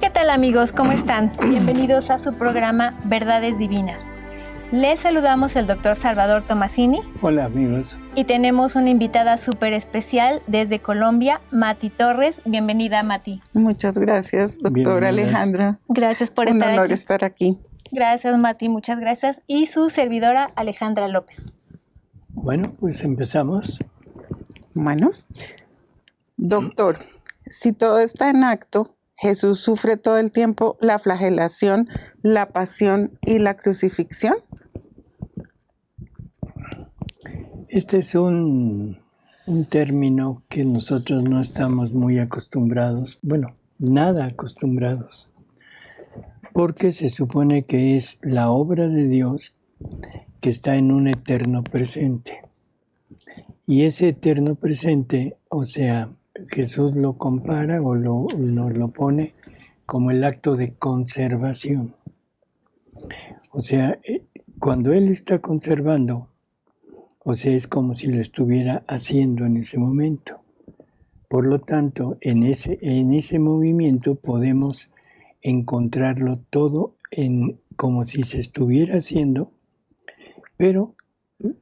¿Qué tal amigos? ¿Cómo están? Bienvenidos a su programa Verdades Divinas. Les saludamos el doctor Salvador Tomasini. Hola amigos. Y tenemos una invitada súper especial desde Colombia, Mati Torres. Bienvenida, Mati. Muchas gracias, doctora Alejandra. Gracias por estar aquí. Un honor estar aquí. Gracias, Mati, muchas gracias. Y su servidora, Alejandra López. Bueno, pues empezamos. Bueno, doctor, si todo está en acto, ¿Jesús sufre todo el tiempo la flagelación, la pasión y la crucifixión? Este es un término que nosotros no estamos muy acostumbrados, bueno, nada acostumbrados, porque se supone que es la obra de Dios que está en un eterno presente. Y ese eterno presente, o sea, Jesús lo compara o nos lo pone como el acto de conservación. O sea, cuando Él está conservando, o sea, es como si lo estuviera haciendo en ese momento. Por lo tanto, en ese movimiento podemos encontrarlo todo como si se estuviera haciendo, pero,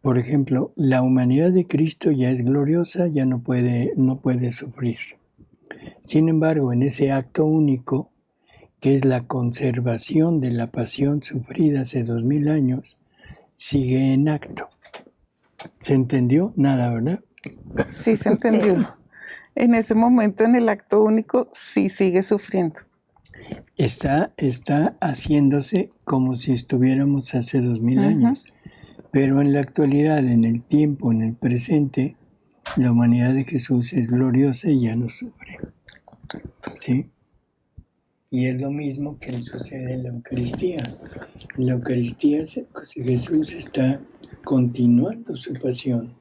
por ejemplo, la humanidad de Cristo ya es gloriosa, ya no puede sufrir. Sin embargo, en ese acto único, que es la conservación de la pasión sufrida hace 2000 años, sigue en acto. ¿Se entendió? Nada, ¿verdad? Sí, se entendió. Sí. En ese momento, en el acto único, sí sigue sufriendo. Está haciéndose como si estuviéramos hace 2000 años. Pero en la actualidad, en el tiempo, en el presente, la humanidad de Jesús es gloriosa y ya no sufre. ¿Sí? Y es lo mismo que sucede en la Eucaristía. En la Eucaristía Jesús está continuando su pasión.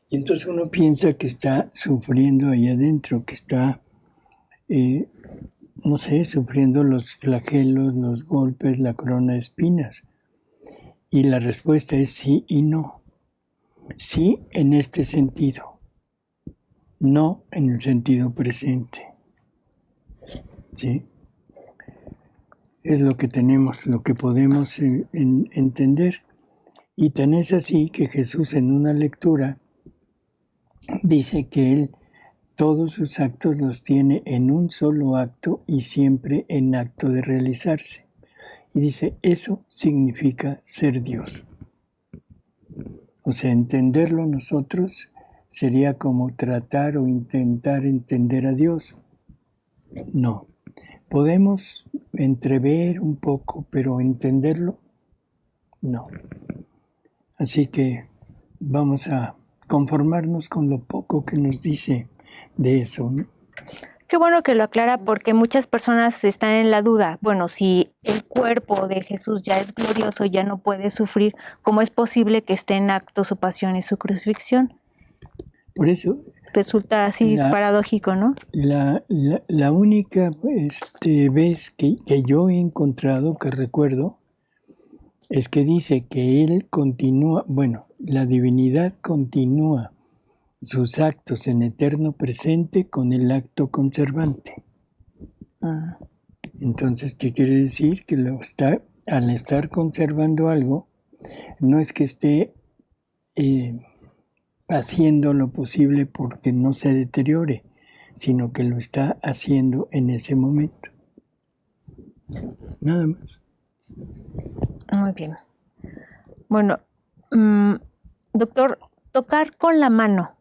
Y entonces uno piensa que está sufriendo ahí adentro, que está, sufriendo los flagelos, los golpes, la corona de espinas. Y la respuesta es sí y no. Sí en este sentido, no en el sentido presente. ¿Sí? Es lo que tenemos, lo que podemos entender. Y tan es así que Jesús en una lectura dice que Él todos sus actos los tiene en un solo acto y siempre en acto de realizarse. Y dice, eso significa ser Dios. O sea, entenderlo nosotros sería como tratar o intentar entender a Dios. No. Podemos entrever un poco, pero entenderlo, no. Así que vamos a conformarnos con lo poco que nos dice de eso, ¿no? Qué bueno que lo aclara porque muchas personas están en la duda. Bueno, si el cuerpo de Jesús ya es glorioso y ya no puede sufrir, ¿cómo es posible que esté en acto su pasión y su crucifixión? Por eso resulta así paradójico, ¿no? La única vez que yo he encontrado, que recuerdo, es que dice que Él continúa, la divinidad continúa sus actos en eterno presente con el acto conservante. Entonces, ¿qué quiere decir? Que al estar conservando algo, no es que esté haciendo lo posible porque no se deteriore, sino que lo está haciendo en ese momento. Nada más. Muy bien. Bueno, doctor, tocar con la mano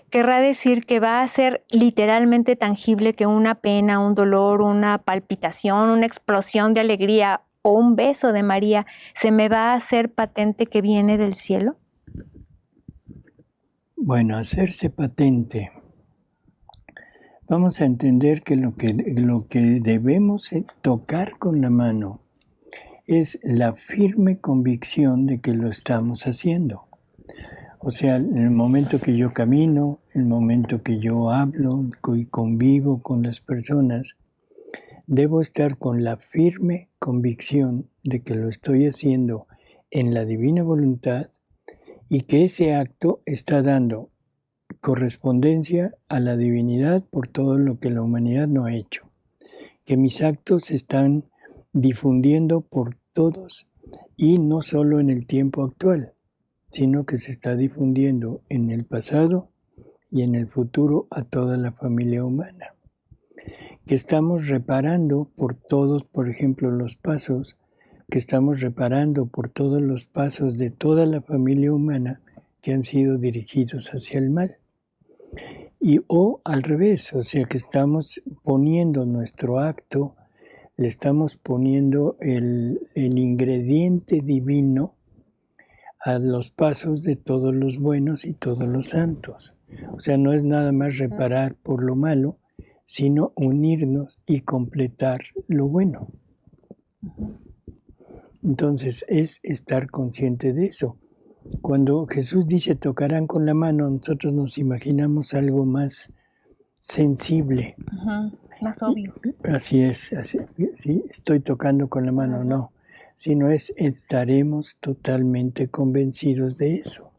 querrá decir que va a ser literalmente tangible que una pena, un dolor, una palpitación, una explosión de alegría o un beso de María se me va a hacer patente que viene del cielo. Bueno, hacerse patente. Vamos a entender que lo que debemos tocar con la mano es la firme convicción de que lo estamos haciendo. O sea, en el momento que yo camino, el momento que yo hablo y convivo con las personas, debo estar con la firme convicción de que lo estoy haciendo en la divina voluntad y que ese acto está dando correspondencia a la divinidad por todo lo que la humanidad no ha hecho. que mis actos se están difundiendo por todos y no solo en el tiempo actual, sino que se está difundiendo en el pasado y en el futuro a toda la familia humana. Que estamos reparando por todos, por ejemplo, los pasos, que estamos reparando por todos los pasos de toda la familia humana que han sido dirigidos hacia el mal. Y o al revés, o sea que estamos poniendo nuestro acto, le estamos poniendo el ingrediente divino a los pasos de todos los buenos y todos los santos. O sea, no es nada más reparar por lo malo, sino unirnos y completar lo bueno. Entonces es estar consciente de eso. Cuando Jesús dice tocarán con la mano, nosotros nos imaginamos algo más sensible. Más obvio. Así es, sí, estoy tocando con la mano, no. Sino estaremos totalmente convencidos de eso.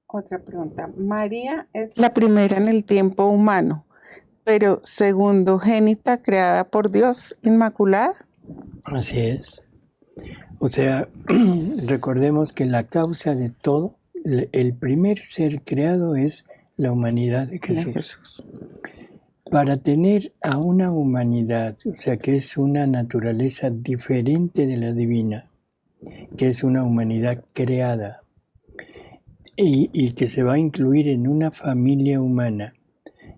Otra pregunta. María es la primera en el tiempo humano, pero segundogénita creada por Dios, inmaculada. Así es. O sea, recordemos que la causa de todo, el primer ser creado es la humanidad de Jesús. Para tener a una humanidad, o sea, que es una naturaleza diferente de la divina, que es una humanidad creada, y que se va a incluir en una familia humana,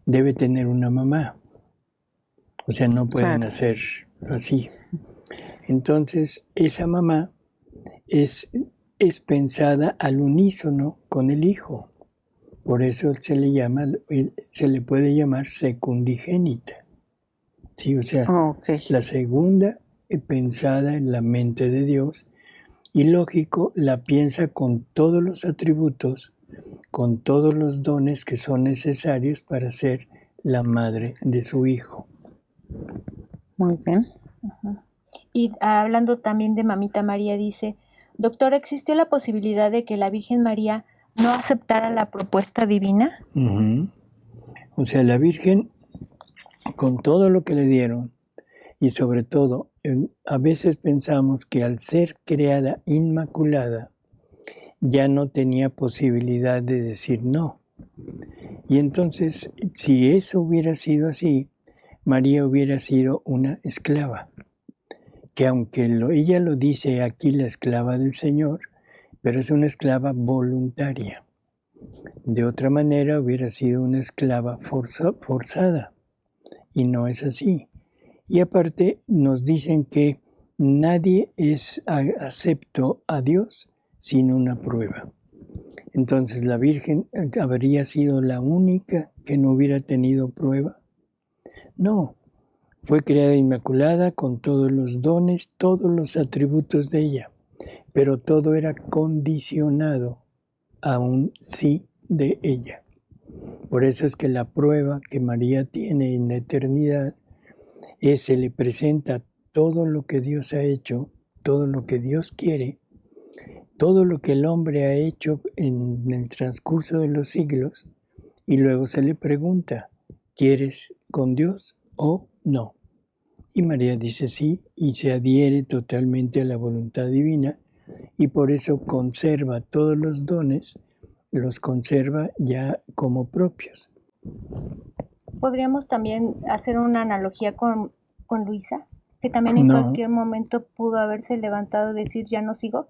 debe tener una mamá. O sea, no pueden hacer así. Entonces, esa mamá es pensada al unísono con el hijo. Por eso se le puede llamar secundigénita. ¿Sí? O sea, la segunda pensada en la mente de Dios. Y lógico, la piensa con todos los atributos, con todos los dones que son necesarios para ser la madre de su hijo. Muy bien. Y hablando también de Mamita María, dice, doctor, ¿existió la posibilidad de que la Virgen María no aceptara la propuesta divina? O sea, la Virgen, con todo lo que le dieron, y sobre todo, a veces pensamos que al ser creada inmaculada, ya no tenía posibilidad de decir no. Y entonces, si eso hubiera sido así, María hubiera sido una esclava, que aunque ella lo dice aquí, la esclava del Señor, pero es una esclava voluntaria. De otra manera hubiera sido una esclava forzada, y no es así. Y aparte nos dicen que nadie es acepto a Dios sin una prueba. Entonces la Virgen habría sido la única que no hubiera tenido prueba. No, fue creada inmaculada con todos los dones, todos los atributos de ella, pero todo era condicionado a un sí de ella. Por eso es que la prueba que María tiene en la eternidad se le presenta todo lo que Dios ha hecho, todo lo que Dios quiere, todo lo que el hombre ha hecho en el transcurso de los siglos, y luego se le pregunta, ¿quieres con Dios o no? Y María dice sí, y se adhiere totalmente a la voluntad divina, y por eso conserva todos los dones, los conserva ya como propios. ¿Podríamos también hacer una analogía con Luisa? Que también en cualquier momento pudo haberse levantado y decir, ya no sigo.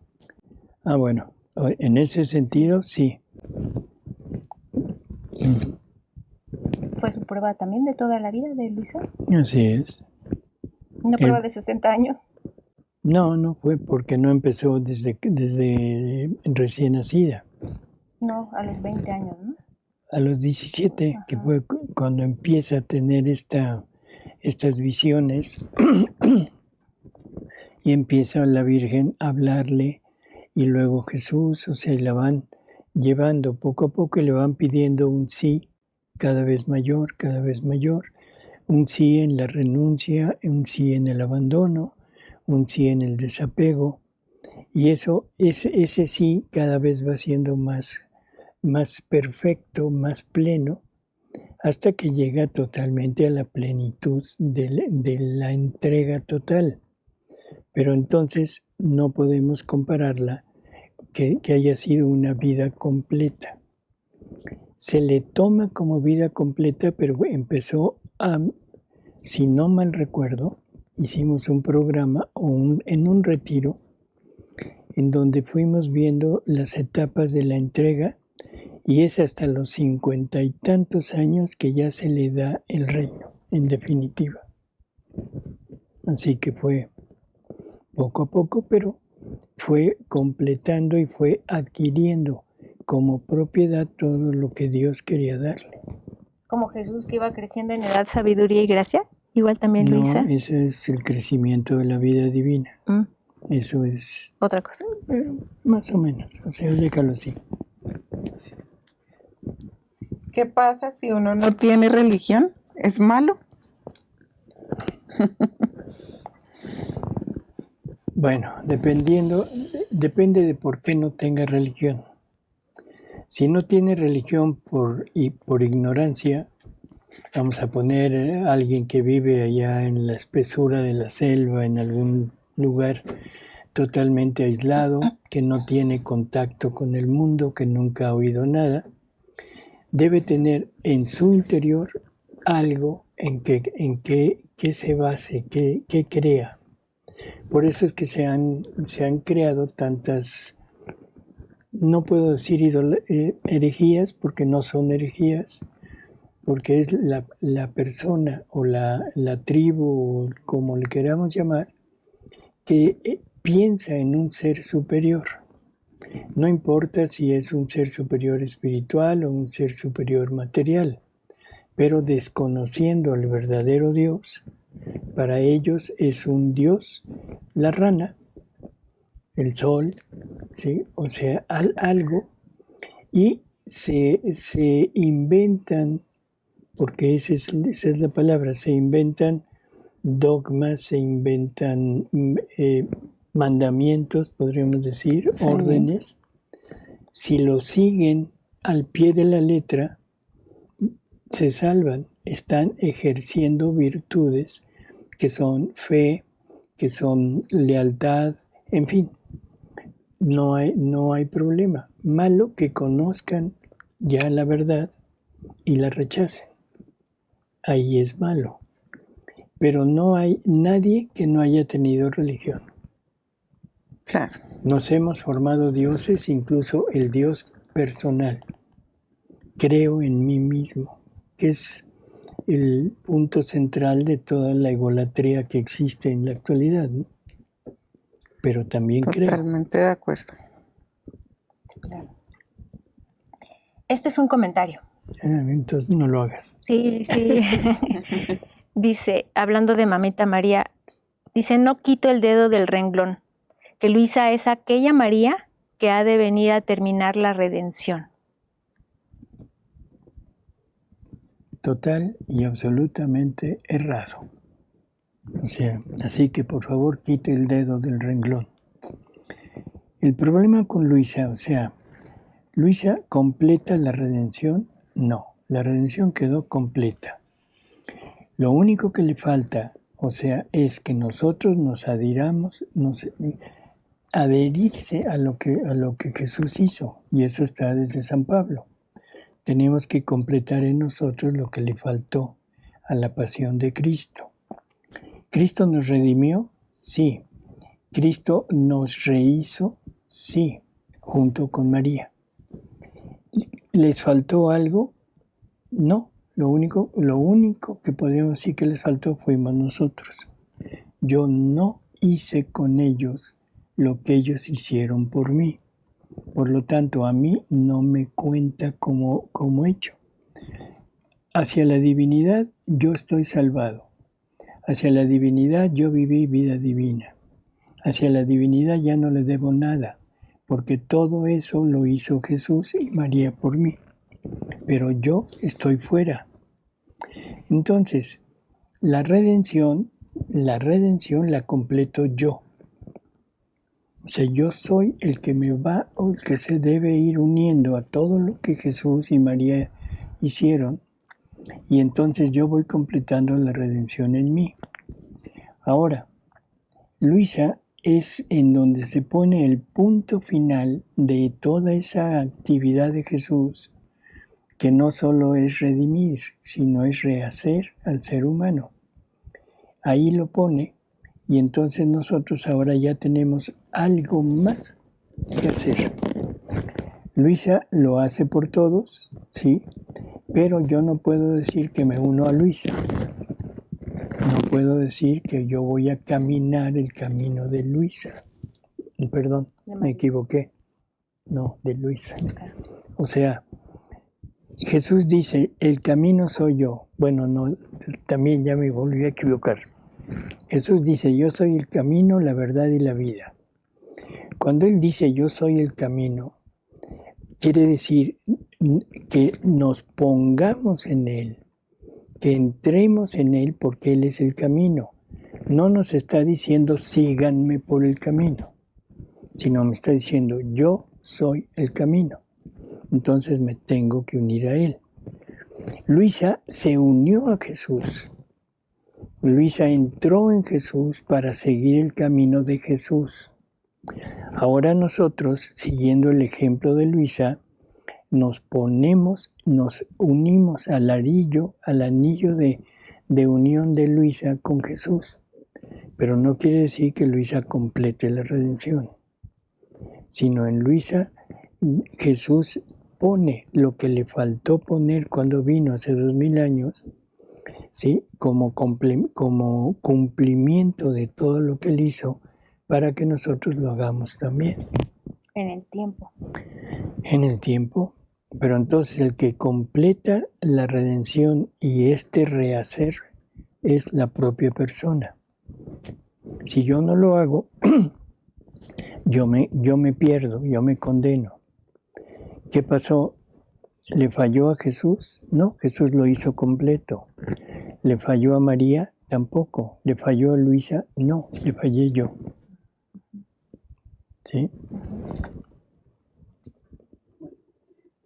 Bueno, en ese sentido, sí. ¿Fue su prueba también de toda la vida de Luisa? Así es. ¿Una prueba de 60 años? No fue porque no empezó desde recién nacida. No, a los 20 años, ¿no? A los 17, que fue cuando empieza a tener estas visiones y empieza la Virgen a hablarle y luego Jesús, o sea, la van llevando poco a poco y le van pidiendo un sí cada vez mayor, un sí en la renuncia, un sí en el abandono, un sí en el desapego, y ese sí cada vez va siendo más perfecto, más pleno, hasta que llega totalmente a la plenitud de la entrega total. Pero entonces no podemos compararla que haya sido una vida completa. Se le toma como vida completa, pero empezó a, si no mal recuerdo, hicimos un programa en un retiro en donde fuimos viendo las etapas de la entrega, y es hasta los 50 y tantos años que ya se le da el reino, en definitiva. Así que fue poco a poco, pero fue completando y fue adquiriendo como propiedad todo lo que Dios quería darle. Como Jesús, que iba creciendo en edad, sabiduría y gracia. Igual también Luisa. No, ese es el crecimiento de la vida divina. Eso es otra cosa. Más o menos, o sea, déjalo así. ¿Qué pasa si uno no tiene religión? ¿Es malo? Bueno, depende de por qué no tenga religión. Si no tiene religión por ignorancia, vamos a poner a alguien que vive allá en la espesura de la selva, en algún lugar totalmente aislado, que no tiene contacto con el mundo, que nunca ha oído nada, debe tener en su interior algo en que se base, que crea. Por eso es que se han creado tantas, no puedo decir herejías, porque no son herejías, porque es la persona o la tribu, o como le queramos llamar, que piensa en un ser superior. No importa si es un ser superior espiritual o un ser superior material, pero desconociendo al verdadero Dios, para ellos es un Dios, la rana, el sol, ¿sí? O sea, algo, y se inventan, porque esa es la palabra, se inventan dogmas, se inventan mandamientos, podríamos decir, sí, órdenes. Si lo siguen al pie de la letra, se salvan. Están ejerciendo virtudes que son fe, que son lealtad, en fin. No hay problema. Malo que conozcan ya la verdad y la rechacen. Ahí es malo. Pero no hay nadie que no haya tenido religión. Claro. Nos hemos formado dioses, incluso el Dios personal. Creo en mí mismo, que es el punto central de toda la egolatría que existe en la actualidad, ¿no? Pero también creo. Totalmente de acuerdo. Claro. Este es un comentario. Entonces no lo hagas. Sí. Dice, hablando de Mamita María, dice, no quito el dedo del renglón, que Luisa es aquella María que ha de venir a terminar la redención. Total y absolutamente errado. O sea, así que por favor quite el dedo del renglón. El problema con Luisa, o sea, ¿Luisa completa la redención? No, la redención quedó completa. Lo único que le falta, o sea, es que nosotros nos adherirse a lo que Jesús hizo, y eso está desde San Pablo. Tenemos que completar en nosotros lo que le faltó a la pasión de Cristo. ¿Cristo nos redimió? Sí. ¿Cristo nos rehizo? Sí, junto con María. ¿Les faltó algo? No. Lo único que podríamos decir que les faltó fuimos nosotros. Yo no hice con ellos lo que ellos hicieron por mí. Por lo tanto, a mí no me cuenta como hecho. Hacia la divinidad yo estoy salvado. Hacia la divinidad yo viví vida divina. Hacia la divinidad ya no le debo nada, porque todo eso lo hizo Jesús y María por mí. Pero yo estoy fuera. Entonces, la redención la completo yo. O sea, yo soy el que el que se debe ir uniendo a todo lo que Jesús y María hicieron y entonces yo voy completando la redención en mí. Ahora, Luisa es en donde se pone el punto final de toda esa actividad de Jesús, que no solo es redimir, sino es rehacer al ser humano. Ahí lo pone, y entonces nosotros ahora ya tenemos algo más que hacer. Luisa lo hace por todos, sí, pero yo no puedo decir que me uno a Luisa. No puedo decir que yo voy a caminar el camino de Luisa. Perdón, me equivoqué. No, de Luisa. O sea, Jesús dice, el camino soy yo. Bueno, no, también ya me volví a equivocar. Jesús dice, yo soy el camino, la verdad y la vida. Cuando Él dice, yo soy el camino, quiere decir que nos pongamos en Él, que entremos en Él porque Él es el camino. No nos está diciendo, síganme por el camino, sino me está diciendo, yo soy el camino. Entonces me tengo que unir a Él. Luisa se unió a Jesús. Luisa entró en Jesús para seguir el camino de Jesús. Ahora nosotros, siguiendo el ejemplo de Luisa, nos unimos al anillo de unión de Luisa con Jesús. Pero no quiere decir que Luisa complete la redención, sino en Luisa Jesús pone lo que le faltó poner cuando vino hace 2000 años, ¿sí? Como cumplimiento de todo lo que Él hizo para que nosotros lo hagamos también. En el tiempo. En el tiempo. Pero entonces el que completa la redención y este rehacer es la propia persona. Si yo no lo hago, yo me pierdo, yo me condeno. ¿Qué pasó? ¿Le falló a Jesús? No, Jesús lo hizo completo. ¿Le falló a María? Tampoco. ¿Le falló a Luisa? No, le fallé yo. ¿Sí?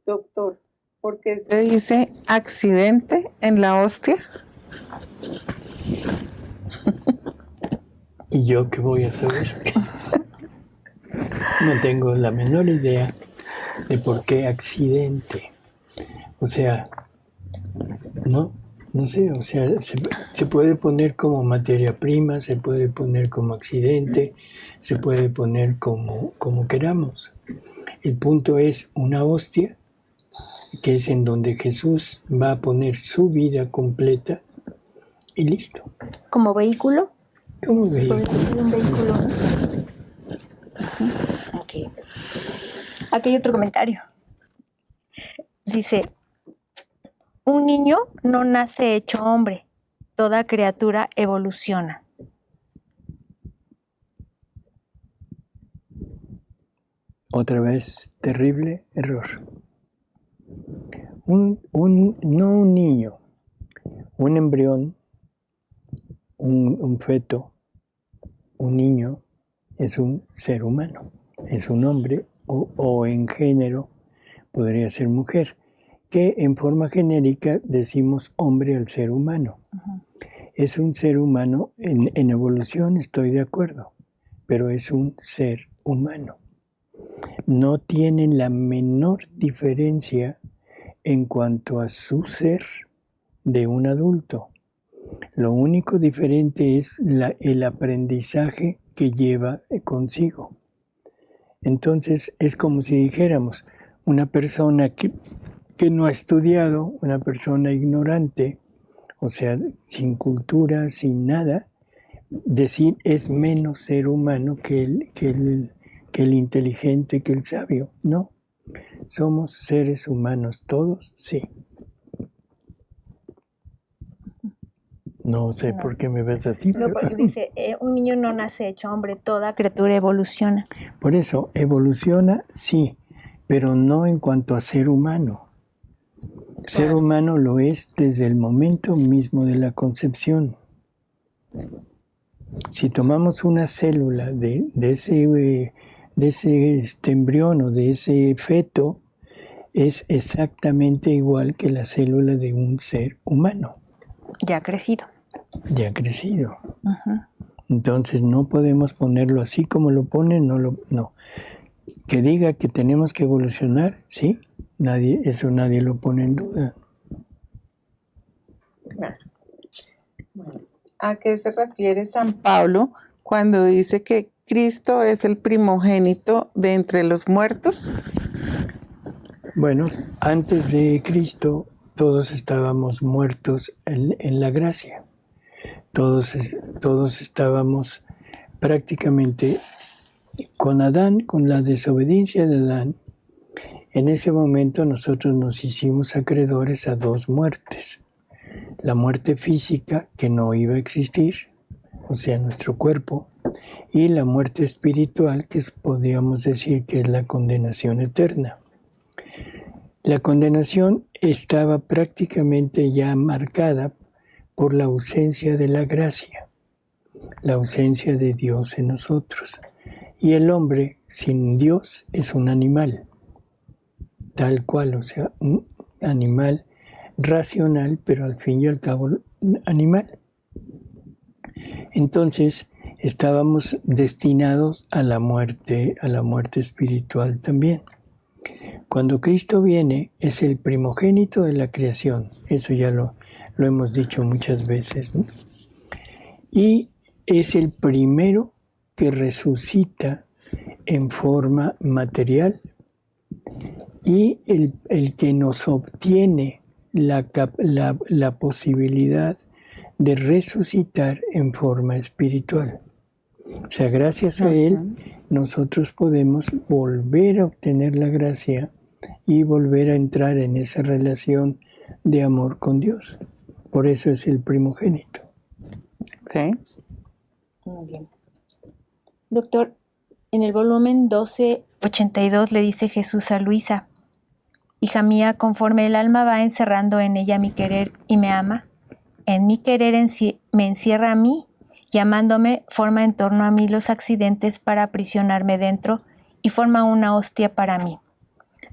Doctor, ¿por qué se dice accidente en la hostia? ¿Y yo qué voy a saber? No tengo la menor idea de por qué accidente. O sea, no sé, o sea, se puede poner como materia prima, se puede poner como accidente, se puede poner como queramos. El punto es una hostia, que es en donde Jesús va a poner su vida completa y listo. ¿Como vehículo? Como vehículo. Un vehículo. Ok. Aquí hay otro comentario. Dice, un niño no nace hecho hombre, toda criatura evoluciona. Otra vez, terrible error. No un niño, un embrión, un feto, un niño es un ser humano, es un hombre o en género podría ser mujer, que en forma genérica decimos hombre al ser humano. Uh-huh. Es un ser humano, en evolución estoy de acuerdo, pero es un ser humano. No tienen la menor diferencia en cuanto a su ser de un adulto. Lo único diferente es el aprendizaje que lleva consigo. Entonces es como si dijéramos, una persona que no ha estudiado, una persona ignorante, o sea, sin cultura, sin nada, decir es menos ser humano que el inteligente, que el sabio. No, somos seres humanos todos, sí. No sé por qué me ves así. No, porque dice, un niño no nace hecho hombre, toda criatura evoluciona. Por eso, evoluciona, sí, pero no en cuanto a ser humano. Ser humano lo es desde el momento mismo de la concepción. Si tomamos una célula de ese embrión o de ese feto, es exactamente igual que la célula de un ser humano. Ya crecido. Ya crecido. Ujú. Entonces no podemos ponerlo así como lo ponen, no. Que diga que tenemos que evolucionar, sí, eso nadie lo pone en duda. Claro. ¿A qué se refiere San Pablo cuando dice que Cristo es el primogénito de entre los muertos? Bueno, antes de Cristo todos estábamos muertos en la gracia. Todos estábamos prácticamente con Adán, con la desobediencia de Adán. En ese momento nosotros nos hicimos acreedores a dos muertes. La muerte física, que no iba a existir, o sea, nuestro cuerpo, y la muerte espiritual, que podríamos decir que es la condenación eterna. La condenación estaba prácticamente ya marcada por la ausencia de la gracia, la ausencia de Dios en nosotros. Y el hombre sin Dios es un animal, tal cual, o sea, un animal racional, pero al fin y al cabo animal. Entonces estábamos destinados a la muerte espiritual también. Cuando Cristo viene, es el primogénito de la creación. Eso ya lo hemos dicho muchas veces, ¿no? Y es el primero que resucita en forma material y el que nos obtiene la posibilidad de resucitar en forma espiritual. O sea, gracias a Él, nosotros podemos volver a obtener la gracia y volver a entrar en esa relación de amor con Dios. Por eso es el primogénito. Okay. Muy bien. Doctor, en el volumen 1282 le dice Jesús a Luisa: hija mía, conforme el alma va encerrando en ella mi querer y me ama, en mi querer me encierra a mí, llamándome, forma en torno a mí los accidentes para aprisionarme dentro y forma una hostia para mí.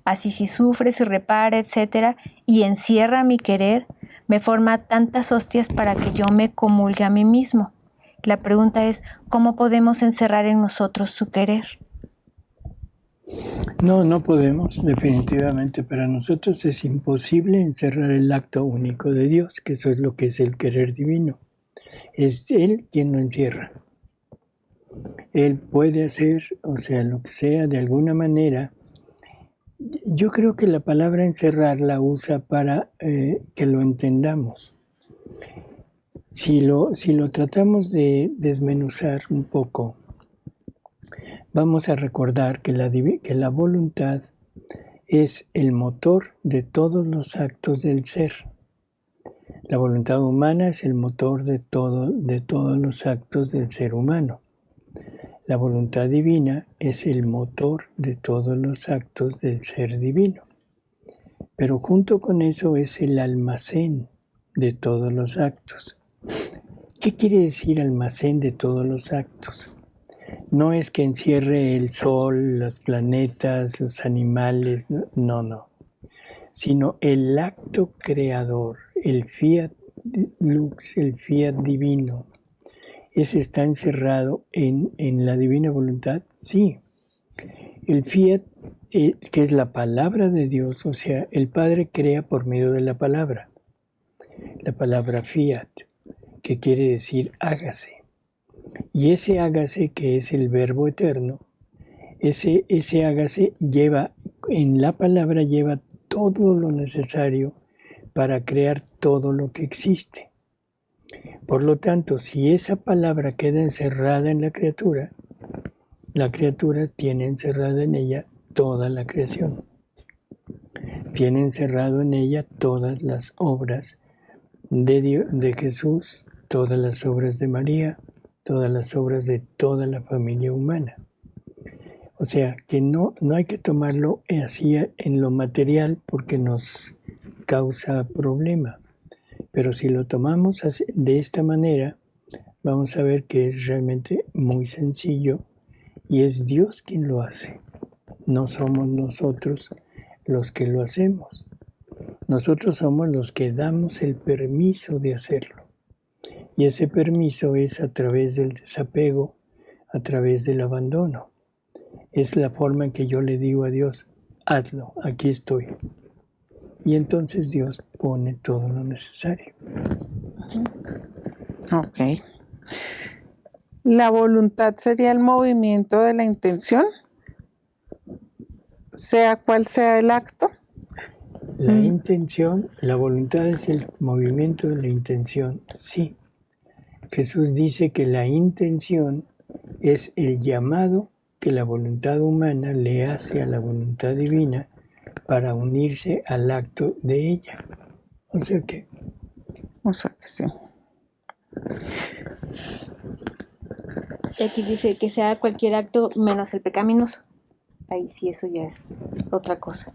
Así si sufre, si repara, etc., y encierra mi querer, me forma tantas hostias para que yo me comulgue a mí mismo. La pregunta es, ¿cómo podemos encerrar en nosotros su querer? No podemos, definitivamente. Para nosotros es imposible encerrar el acto único de Dios, que eso es lo que es el querer divino. Es Él quien lo encierra. Él puede hacer, o sea, lo que sea, de alguna manera. Yo creo que la palabra encerrar la usa para que lo entendamos. Si lo tratamos de desmenuzar un poco, vamos a recordar que la voluntad es el motor de todos los actos del ser. La voluntad humana es el motor de todos los actos del ser humano. La voluntad divina es el motor de todos los actos del ser divino. Pero junto con eso es el almacén de todos los actos. ¿Qué quiere decir almacén de todos los actos? No es que encierre el sol, los planetas, los animales, no. Sino el acto creador, el fiat lux, el fiat divino. ¿Ese está encerrado en la divina voluntad? Sí. El fiat, que es la palabra de Dios, o sea, el Padre crea por medio de la palabra fiat, que quiere decir hágase. Y ese hágase, que es el verbo eterno, ese hágase en la palabra lleva todo lo necesario para crear todo lo que existe. Por lo tanto, si esa palabra queda encerrada en la criatura tiene encerrada en ella toda la creación. Tiene encerrado en ella todas las obras de Jesús, todas las obras de María, todas las obras de toda la familia humana. O sea, que no hay que tomarlo así en lo material porque nos causa problema. Pero si lo tomamos de esta manera, vamos a ver que es realmente muy sencillo y es Dios quien lo hace. No somos nosotros los que lo hacemos. Nosotros somos los que damos el permiso de hacerlo. Y ese permiso es a través del desapego, a través del abandono. Es la forma en que yo le digo a Dios, hazlo, aquí estoy. Y entonces Dios pone todo lo necesario. Ok. ¿La voluntad sería el movimiento de la intención? Sea cual sea el acto. La intención, la voluntad es el movimiento de la intención, sí. Jesús dice que la intención es el llamado que la voluntad humana le hace a la voluntad divina para unirse al acto de ella. O sea que Sí. Y aquí dice que sea cualquier acto menos el pecaminoso. Ahí sí, eso ya es otra cosa.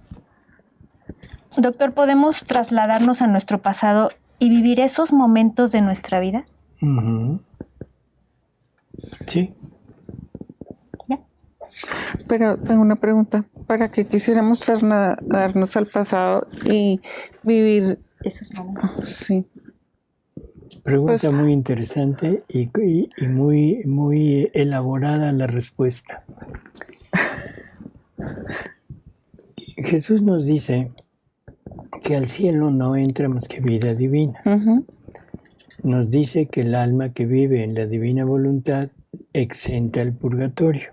Doctor, ¿podemos trasladarnos a nuestro pasado y vivir esos momentos de nuestra vida? sí. ¿Ya? Pero tengo una pregunta. ¿Para qué quisiéramos trasladarnos al pasado y vivir Esos momentos. Sí. Pregunta Pues- muy interesante y muy elaborada la respuesta. Jesús nos dice que al cielo no entra más que vida divina. Ujú. Nos dice que el alma que vive en la divina voluntad exenta el purgatorio.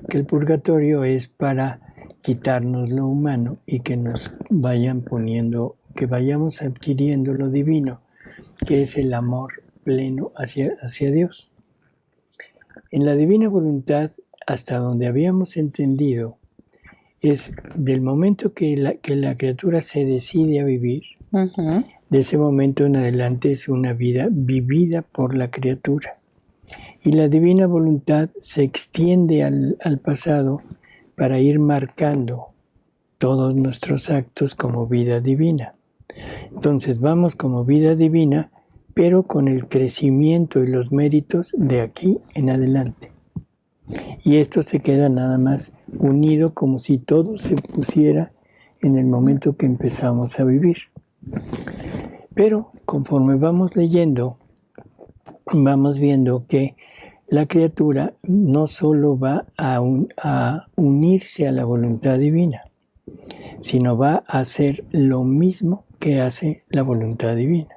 Que el purgatorio es para quitarnos lo humano y que nos vayan poniendo, que vayamos adquiriendo lo divino, que es el amor pleno hacia Dios. En la divina voluntad, hasta donde habíamos entendido, es del momento que la criatura se decide a vivir, Ujú. de ese momento en adelante es una vida vivida por la criatura. Y la divina voluntad se extiende al pasado para ir marcando todos nuestros actos como vida divina. Entonces vamos como vida divina, pero con el crecimiento y los méritos de aquí en adelante. Y esto se queda nada más unido como si todo se pusiera en el momento que empezamos a vivir. Pero conforme vamos leyendo, vamos viendo que la criatura no solo va a unirse a la voluntad divina, sino va a hacer lo mismo que hace la voluntad divina.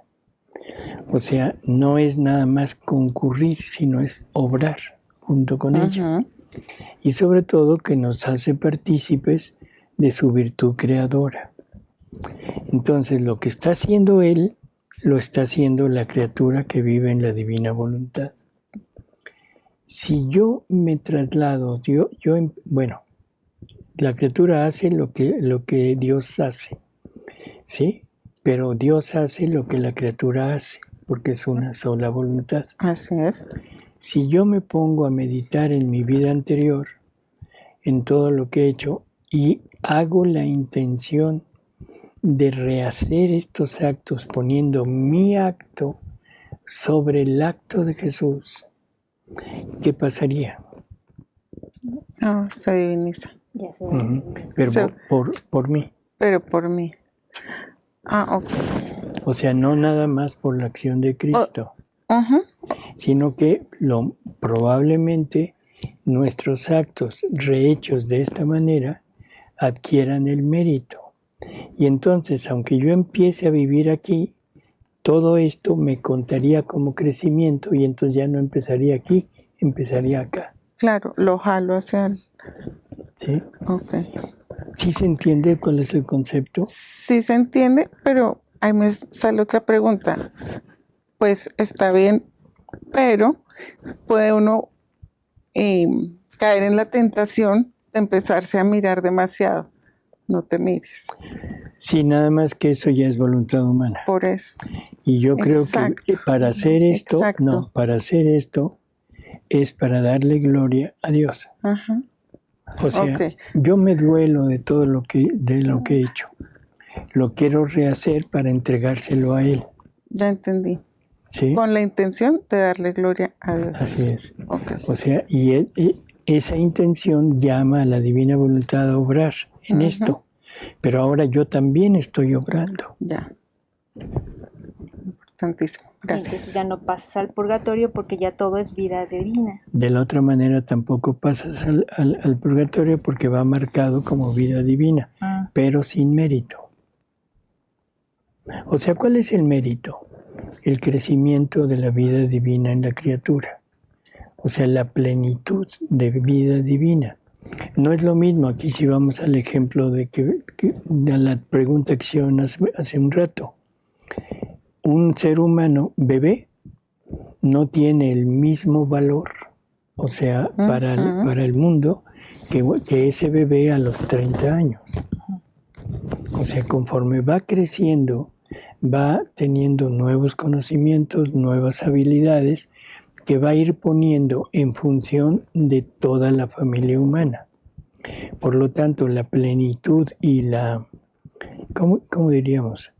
O sea, no es nada más concurrir, sino es obrar junto con ella. Ujú. Y sobre todo que nos hace partícipes de su virtud creadora. Entonces, lo que está haciendo él, lo está haciendo la criatura que vive en la divina voluntad. Si yo me traslado, la criatura hace lo que Dios hace, ¿sí? Pero Dios hace lo que la criatura hace, porque es una sola voluntad. Así es. Si yo me pongo a meditar en mi vida anterior, en todo lo que he hecho, y hago la intención de rehacer estos actos poniendo mi acto sobre el acto de Jesús, ¿qué pasaría? Se diviniza. Ya sé. Pero Sí. por mí. Pero por mí. Ok. O sea, no nada más por la acción de Cristo, Ujú. sino que probablemente nuestros actos rehechos de esta manera adquieran el mérito. Y entonces, aunque yo empiece a vivir aquí, todo esto me contaría como crecimiento y entonces ya no empezaría aquí, empezaría acá. Claro, lo jalo hacia el... ¿Sí? Ok. ¿Sí se entiende cuál es el concepto? Sí se entiende, pero ahí me sale otra pregunta. Pues está bien, pero puede uno caer en la tentación de empezarse a mirar demasiado. No te mires. Sí, nada más que eso ya es voluntad humana. Por eso. Y yo creo Exacto. que para hacer esto, Exacto. para hacer esto es para darle gloria a Dios. Ajá. O sea, Ok. yo me duelo de todo lo que he hecho. Lo quiero rehacer para entregárselo a Él. Ya entendí. ¿Sí? Con la intención de darle gloria a Dios. Así es. Ok. O sea, esa intención llama a la divina voluntad a obrar en esto, pero ahora yo también estoy obrando. Ya. Importantísimo. Entonces Gracias. ya no pasas al purgatorio porque ya todo es vida divina. De la otra manera tampoco pasas al purgatorio porque va marcado como vida divina, pero sin mérito. O sea, ¿cuál es el mérito? El crecimiento de la vida divina en la criatura. O sea, la plenitud de vida divina. No es lo mismo, aquí si vamos al ejemplo de la pregunta que hicieron hace un rato. Un ser humano bebé no tiene el mismo valor, o sea, para el mundo, que ese bebé a los 30 años. O sea, conforme va creciendo, va teniendo nuevos conocimientos, nuevas habilidades, que va a ir poniendo en función de toda la familia humana. Por lo tanto, la plenitud y la, ¿cómo diríamos?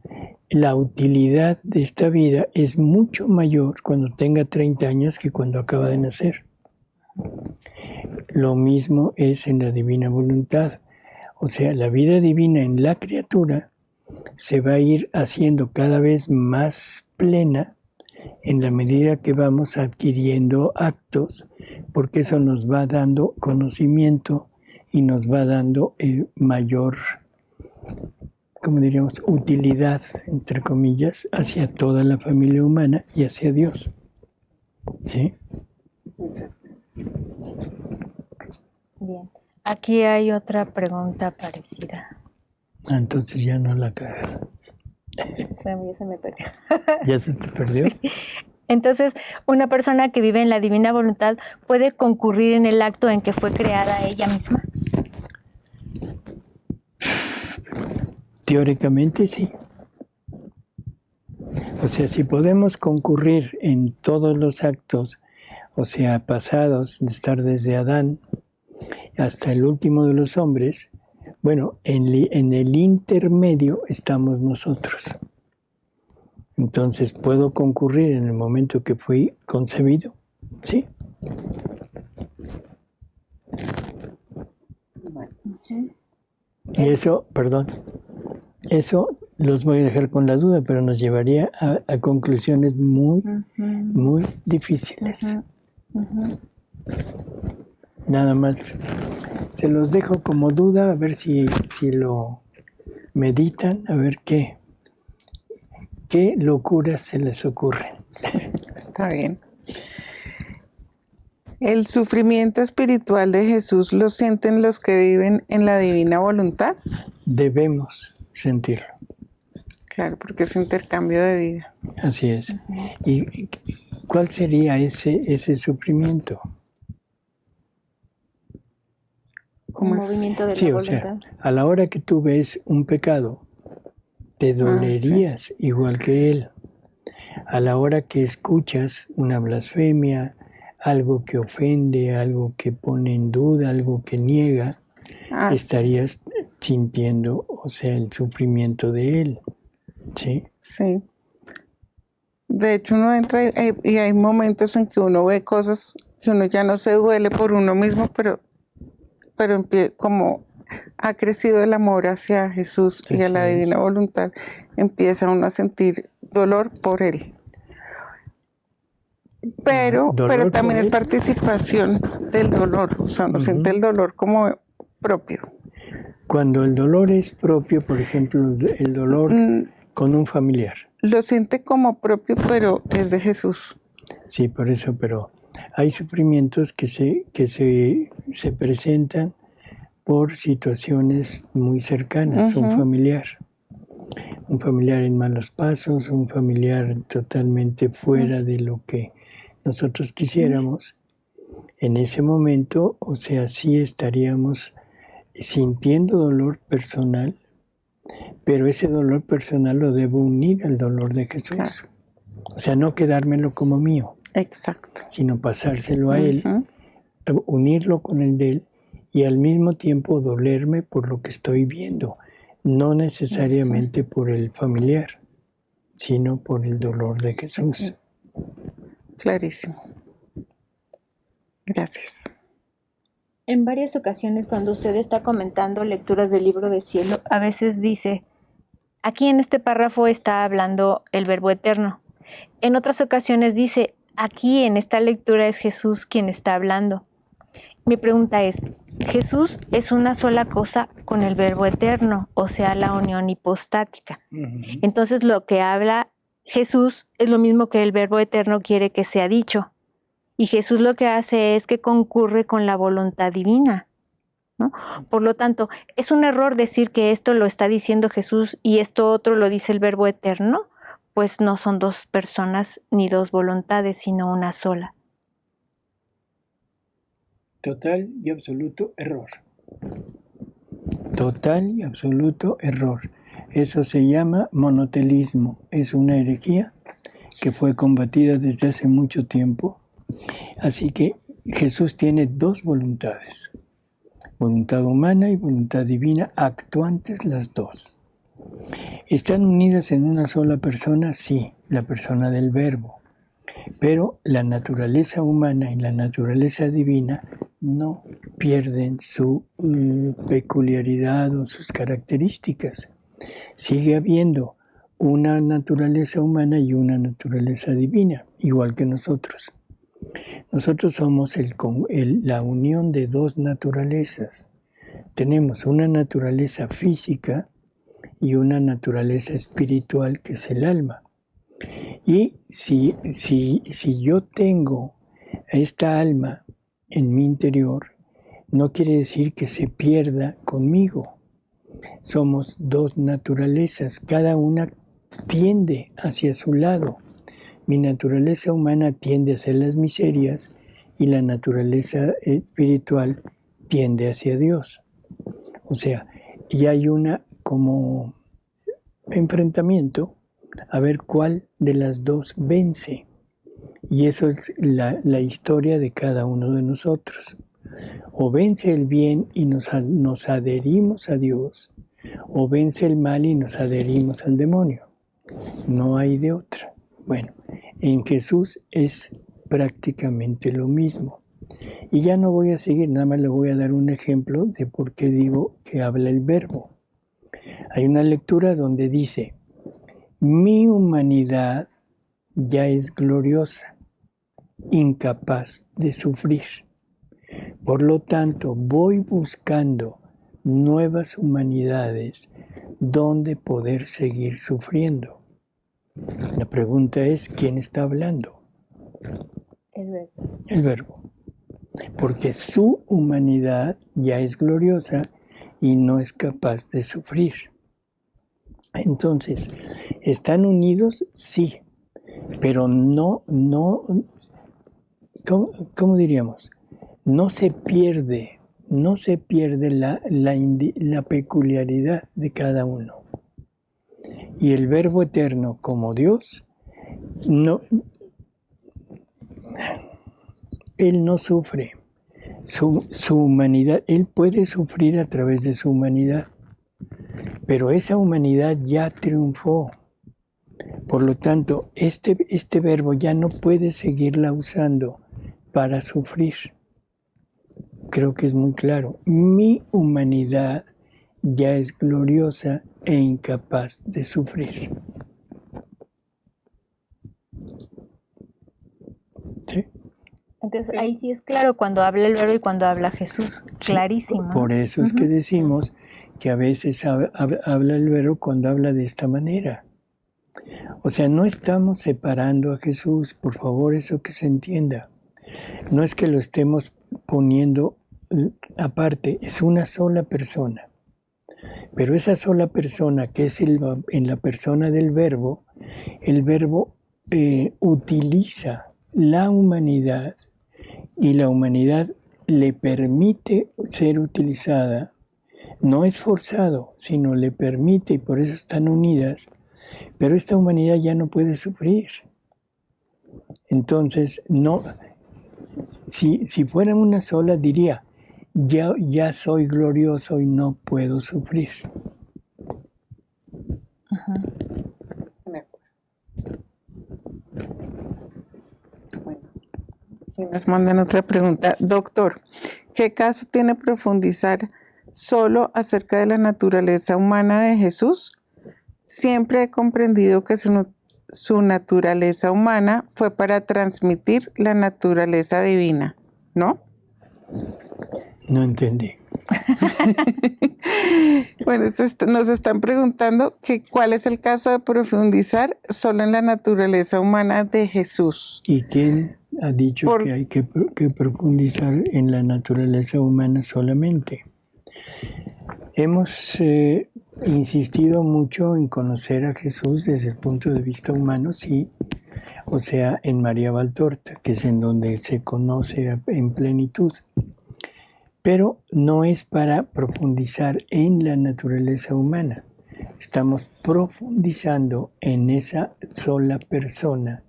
La utilidad de esta vida es mucho mayor cuando tenga 30 años que cuando acaba de nacer. Lo mismo es en la divina voluntad. O sea, la vida divina en la criatura se va a ir haciendo cada vez más plena en la medida que vamos adquiriendo actos, porque eso nos va dando conocimiento y nos va dando mayor, como diríamos, utilidad, entre comillas, hacia toda la familia humana y hacia Dios. ¿Sí? Bien. Aquí hay otra pregunta parecida. Entonces ya no la cagas. Pero ya se me perdió. ¿Ya se te perdió? Sí. Entonces, una persona que vive en la divina voluntad puede concurrir en el acto en que fue creada ella misma. Teóricamente sí. O sea, si podemos concurrir en todos los actos, o sea, pasados, de estar desde Adán hasta el último de los hombres, bueno, en el intermedio estamos nosotros. Entonces, ¿puedo concurrir en el momento que fui concebido? Sí. Y eso, perdón, eso los voy a dejar con la duda, pero nos llevaría a conclusiones muy, muy difíciles. Nada más, se los dejo como duda, a ver si lo meditan, a ver qué locuras se les ocurren. Está bien. ¿El sufrimiento espiritual de Jesús lo sienten los que viven en la divina voluntad? Debemos sentirlo. Claro, porque es intercambio de vida. Así es. ¿Y cuál sería ese sufrimiento? ¿Cómo El es? movimiento de Sí, la o voluntad. sea, a la hora que tú ves un pecado, te dolerías igual que él. A la hora que escuchas una blasfemia, algo que ofende, algo que pone en duda, algo que niega, estarías sintiendo, o sea, el sufrimiento de él. ¿Sí? Sí. De hecho, uno entra y hay momentos en que uno ve cosas que uno ya no se duele por uno mismo, pero como ha crecido el amor hacia Jesús y a la divina voluntad, empieza uno a sentir dolor por él. Pero también es participación del dolor, o sea, uno siente el dolor como propio. Cuando el dolor es propio, por ejemplo, el dolor con un familiar. Lo siente como propio, pero es de Jesús. Sí, por eso, pero hay sufrimientos que se presentan por situaciones muy cercanas, un familiar en malos pasos, un familiar totalmente fuera de lo que nosotros quisiéramos. En ese momento, o sea, sí estaríamos sintiendo dolor personal, pero ese dolor personal lo debo unir al dolor de Jesús. Claro. O sea, no quedármelo como mío. Exacto. Sino pasárselo a él, unirlo con el de él y al mismo tiempo dolerme por lo que estoy viendo. No necesariamente por el familiar, sino por el dolor de Jesús. Clarísimo. Gracias. En varias ocasiones cuando usted está comentando lecturas del libro de cielo, a veces dice, aquí en este párrafo está hablando el Verbo Eterno. En otras ocasiones dice, aquí en esta lectura es Jesús quien está hablando. Mi pregunta es, ¿Jesús es una sola cosa con el Verbo Eterno, o sea, la unión hipostática? Entonces lo que habla Jesús es lo mismo que el Verbo Eterno quiere que sea dicho. Y Jesús lo que hace es que concurre con la voluntad divina, ¿no? Por lo tanto, es un error decir que esto lo está diciendo Jesús y esto otro lo dice el Verbo Eterno, pues no son dos personas ni dos voluntades, sino una sola. Total y absoluto error. Total y absoluto error. Eso se llama monotelismo. Es una herejía que fue combatida desde hace mucho tiempo. Así que Jesús tiene dos voluntades. Voluntad humana y voluntad divina, actuantes las dos. ¿Están unidas en una sola persona? Sí, la persona del Verbo. Pero la naturaleza humana y la naturaleza divina no pierden su peculiaridad o sus características. Sigue habiendo una naturaleza humana y una naturaleza divina, igual que nosotros. Nosotros somos la unión de dos naturalezas. Tenemos una naturaleza física y una naturaleza espiritual que es el alma. Y si yo tengo esta alma en mi interior, no quiere decir que se pierda conmigo. Somos dos naturalezas, cada una tiende hacia su lado. Mi naturaleza humana tiende hacia las miserias y la naturaleza espiritual tiende hacia Dios. O sea, y hay una como enfrentamiento a ver cuál de las dos vence. Y eso es la historia de cada uno de nosotros. O vence el bien y nos adherimos a Dios, o vence el mal y nos adherimos al demonio. No hay de otra. Bueno, en Jesús es prácticamente lo mismo. Y ya no voy a seguir, nada más le voy a dar un ejemplo de por qué digo que habla el Verbo. Hay una lectura donde dice, mi humanidad ya es gloriosa, incapaz de sufrir. Por lo tanto, voy buscando nuevas humanidades donde poder seguir sufriendo. La pregunta es, ¿quién está hablando? El Verbo. El Verbo. Porque su humanidad ya es gloriosa y no es capaz de sufrir. Entonces, ¿están unidos? Sí, pero no, ¿cómo diríamos? No se pierde la peculiaridad de cada uno. Y el Verbo Eterno como Dios, Él no sufre. Su humanidad, Él puede sufrir a través de su humanidad, pero esa humanidad ya triunfó. Por lo tanto, este verbo ya no puede seguirla usando para sufrir. Creo que es muy claro. Mi humanidad ya es gloriosa e incapaz de sufrir. ¿Sí? Entonces ahí sí es claro cuando habla el Verbo y cuando habla Jesús. Clarísimo. Por eso es que decimos que a veces habla el Verbo cuando habla de esta manera. O sea, no estamos separando a Jesús, por favor, eso que se entienda. No es que lo estemos poniendo aparte, es una sola persona. Pero esa sola persona que es en la persona del Verbo, el Verbo utiliza la humanidad y la humanidad le permite ser utilizada. No es forzado, sino le permite y por eso están unidas. Pero esta humanidad ya no puede sufrir. Entonces, no, si fuera una sola, diría, ya soy glorioso y no puedo sufrir. Bueno, aquí nos mandan otra pregunta. Doctor, ¿qué caso tiene profundizar solo acerca de la naturaleza humana de Jesús? Siempre he comprendido que su naturaleza humana fue para transmitir la naturaleza divina, ¿no? No entendí. Bueno, nos están preguntando que cuál es el caso de profundizar solo en la naturaleza humana de Jesús. ¿Y quién ha dicho que hay que profundizar en la naturaleza humana solamente? Hemos insistido mucho en conocer a Jesús desde el punto de vista humano, sí, o sea, en María Valtorta, que es en donde se conoce en plenitud. Pero no es para profundizar en la naturaleza humana. Estamos profundizando en esa sola persona,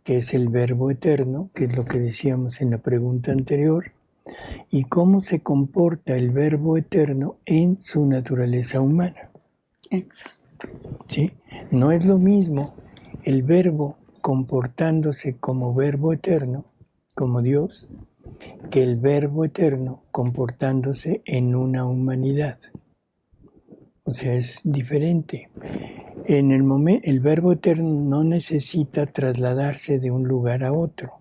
que es el Verbo eterno, que es lo que decíamos en la pregunta anterior, y cómo se comporta el Verbo eterno en su naturaleza humana. Exacto. ¿Sí? No es lo mismo el Verbo comportándose como Verbo eterno, como Dios, que el Verbo eterno comportándose en una humanidad. O sea, es diferente. En el momento, el Verbo eterno no necesita trasladarse de un lugar a otro.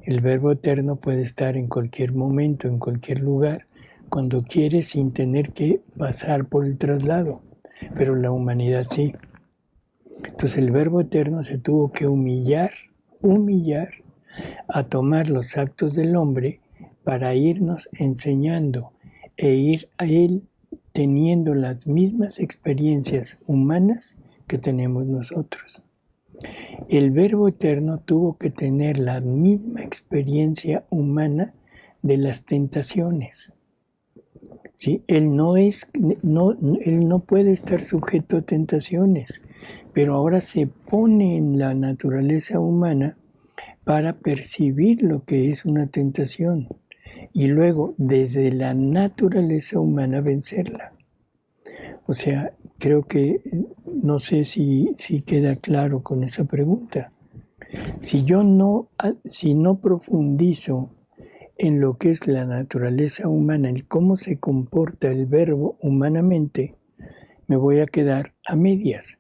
El Verbo eterno puede estar en cualquier momento, en cualquier lugar, cuando quiere, sin tener que pasar por el traslado. Pero la humanidad sí. Entonces el Verbo eterno se tuvo que humillar a tomar los actos del hombre para irnos enseñando e ir a él teniendo las mismas experiencias humanas que tenemos nosotros. El Verbo eterno tuvo que tener la misma experiencia humana de las tentaciones. ¿Sí? Él no puede estar sujeto a tentaciones, pero ahora se pone en la naturaleza humana para percibir lo que es una tentación y luego desde la naturaleza humana vencerla. O sea, creo que no sé si queda claro con esa pregunta. Si no profundizo en lo que es la naturaleza humana, en cómo se comporta el Verbo humanamente, me voy a quedar a medias.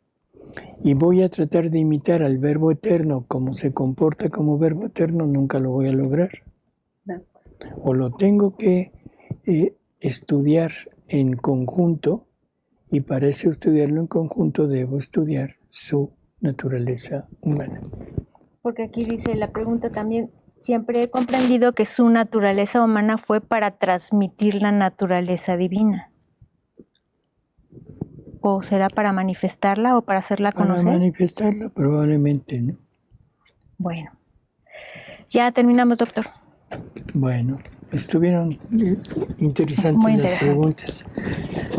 Y voy a tratar de imitar al Verbo eterno como se comporta como Verbo eterno, nunca lo voy a lograr. O lo tengo que estudiar en conjunto, y para eso estudiarlo en conjunto debo estudiar su naturaleza humana. Porque aquí dice la pregunta también, siempre he comprendido que su naturaleza humana fue para transmitir la naturaleza divina. ¿O será para manifestarla o para hacerla conocer? Para manifestarla probablemente, ¿no? Bueno, ya terminamos, doctor. Bueno, estuvieron interesantes Muy las interesantes. preguntas.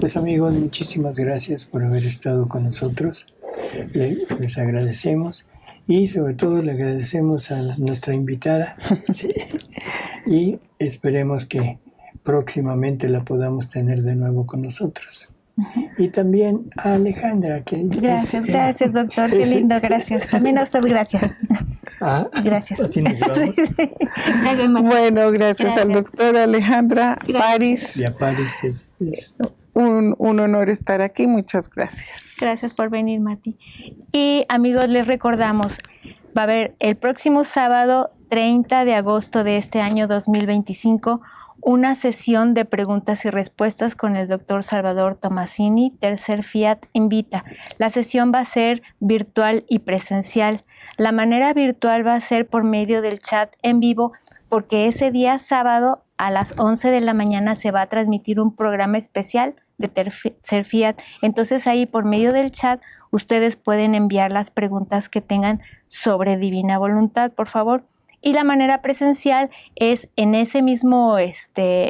Pues amigos, muchísimas gracias por haber estado con nosotros. Les agradecemos y sobre todo le agradecemos a nuestra invitada. Sí. Y esperemos que próximamente la podamos tener de nuevo con nosotros. Y también a Alejandra. Gracias, doctor. Qué lindo, gracias. También a usted, gracias. Gracias. Así nos vamos. Gracias, Marta. Bueno, gracias al doctor Alejandra París. Y a París es un honor estar aquí. Muchas gracias. Gracias por venir, Mati. Y amigos, les recordamos, va a haber el próximo sábado 30 de agosto de este año 2025 una sesión de preguntas y respuestas con el doctor Salvador Tomasini, Tercer Fiat Invita. La sesión va a ser virtual y presencial. La manera virtual va a ser por medio del chat en vivo, porque ese día sábado a las 11 de la mañana se va a transmitir un programa especial de Tercer Fiat. Entonces ahí por medio del chat ustedes pueden enviar las preguntas que tengan sobre Divina Voluntad, por favor. Y la manera presencial es en ese mismo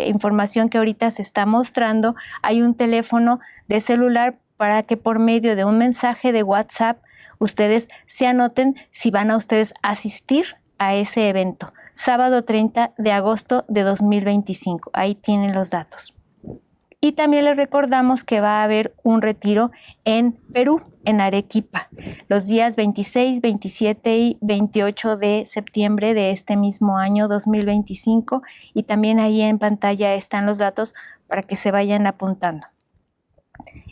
información que ahorita se está mostrando. Hay un teléfono de celular para que por medio de un mensaje de WhatsApp ustedes se anoten si van a ustedes asistir a ese evento. Sábado 30 de agosto de 2025. Ahí tienen los datos. Y también les recordamos que va a haber un retiro en Perú, en Arequipa, los días 26, 27 y 28 de septiembre de este mismo año 2025. Y también ahí en pantalla están los datos para que se vayan apuntando.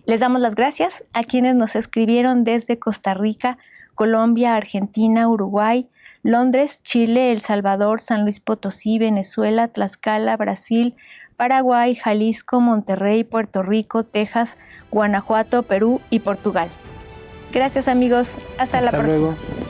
Les damos las gracias a quienes nos escribieron desde Costa Rica, Colombia, Argentina, Uruguay, Londres, Chile, El Salvador, San Luis Potosí, Venezuela, Tlaxcala, Brasil, Paraguay, Jalisco, Monterrey, Puerto Rico, Texas, Guanajuato, Perú y Portugal. Gracias amigos, hasta la próxima. Luego.